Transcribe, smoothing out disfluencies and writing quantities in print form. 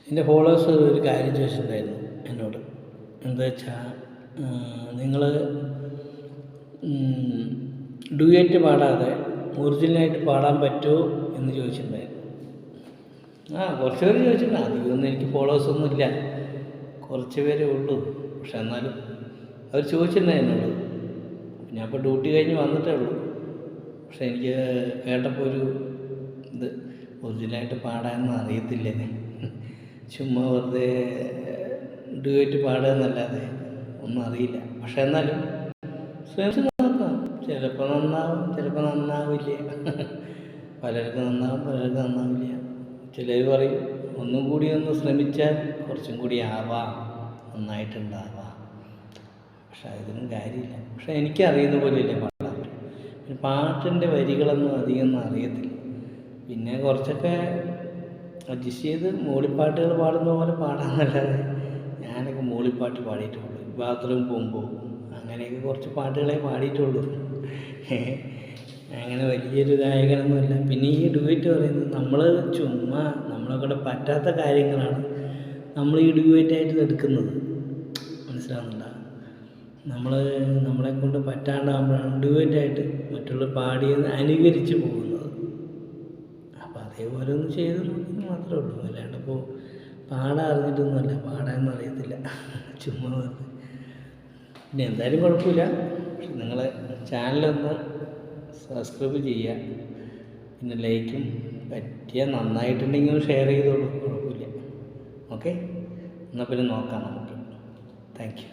എൻ്റെ ഫോളോവേഴ്സ് ഒരു കാര്യം ചോദിച്ചിട്ടുണ്ടായിരുന്നു എന്നോട്. എന്താ വെച്ചാൽ, നിങ്ങൾ ഡ്യൂയറ്റ് പാടാതെ ഒറിജിനലായിട്ട് പാടാൻ പറ്റുമോ എന്ന് ചോദിച്ചിട്ടുണ്ടായിരുന്നു. കുറച്ച് പേര് ചോദിച്ചിട്ടുണ്ട്. അധികമൊന്നും എനിക്ക് ഫോളോവേഴ്സൊന്നും ഇല്ല, കുറച്ച് പേരേ ഉള്ളൂ. പക്ഷെ എന്നാലും അവർ ചോദിച്ചിട്ടുണ്ടായിരുന്നു എന്നോട്. ഞാൻ ഇപ്പോൾ ഡ്യൂട്ടി കഴിഞ്ഞ് വന്നിട്ടേ ഉള്ളൂ. പക്ഷെ എനിക്ക് കേട്ടപ്പോൾ ഒരു ഇത്, ഒറിജിനലായിട്ട് പാടാനൊന്നും അറിയത്തില്ലേ, ചുമ്മാ വെറുതെ ഡ്യൂയറ്റ് പാടുക എന്നല്ലാതെ ഒന്നും അറിയില്ല. പക്ഷെ എന്നാലും ശ്രമിച്ച് നോക്കാം. ചിലപ്പോൾ നന്നാവും, ചിലപ്പോൾ നന്നാവില്ല. പലർക്കും നന്നാവും, പലർക്കും നന്നാവില്ല. ചിലർ പറയും ഒന്നും കൂടി ഒന്ന് ശ്രമിച്ചാൽ കുറച്ചും കൂടി ആവാം, നന്നായിട്ടുണ്ടാവാം. പക്ഷെ അതിനും കാര്യമില്ല. പക്ഷെ എനിക്കറിയുന്ന പോലെയല്ലേ പാടാൻ പറ്റും. പിന്നെ പാട്ടിൻ്റെ വരികളൊന്നും അധികമൊന്നും അറിയത്തില്ല. പിന്നെ കുറച്ചൊക്കെ അഡ്ജസ്റ്റ് ചെയ്ത് മൂളിപ്പാട്ടുകൾ പാടുന്ന പോലെ പാടാമെന്നല്ലാതെ ഞാനൊക്കെ മൂളിപ്പാട്ട് പാടിയിട്ടുള്ളൂ. ബാത്റൂം പോകുമ്പോൾ അങ്ങനെയൊക്കെ കുറച്ച് പാട്ടുകളെ പാടിയിട്ടുള്ളൂ. അങ്ങനെ വലിയൊരു ഗായകനൊന്നുമല്ല. പിന്നെ ഈ ഡ്യൂയറ്റ് പറയുന്നത് നമ്മളെക്കൊണ്ട് പറ്റാത്ത കാര്യങ്ങളാണ് നമ്മൾ ഈ ഡ്യൂയറ്റായിട്ട് എടുക്കുന്നത്. മനസ്സിലാവുന്നുണ്ടോ? നമ്മളെക്കൊണ്ട് പറ്റാണ്ടാകുമ്പോഴാണ് ഡ്യൂയറ്റായിട്ട് മറ്റുള്ള പാടിയെന്ന് അനുകരിച്ച് പോകുന്നത്. അപ്പോൾ അതേപോലെ ഒന്ന് ചെയ്ത് നോക്കിയെന്ന് മാത്രമേ ഉള്ളൂ. അല്ലാണ്ട് ഇപ്പോൾ പാടാൻ അറിഞ്ഞിട്ടൊന്നുമല്ല, പാടാനൊന്നും അറിയത്തില്ല, ചുമ്മാ. പിന്നെ എന്തായാലും കുഴപ്പമില്ല. പക്ഷെ നിങ്ങൾ ചാനലൊന്ന് സബ്സ്ക്രൈബ് ചെയ്യുക, പിന്നെ ലൈക്കും പറ്റിയാൽ നന്നായിട്ടുണ്ടെങ്കിൽ ഷെയർ ചെയ്തോളൂ, കുഴപ്പമില്ല. ഓക്കെ, എന്നാൽ പിന്നെ നോക്കാം നമുക്ക്. Thank you.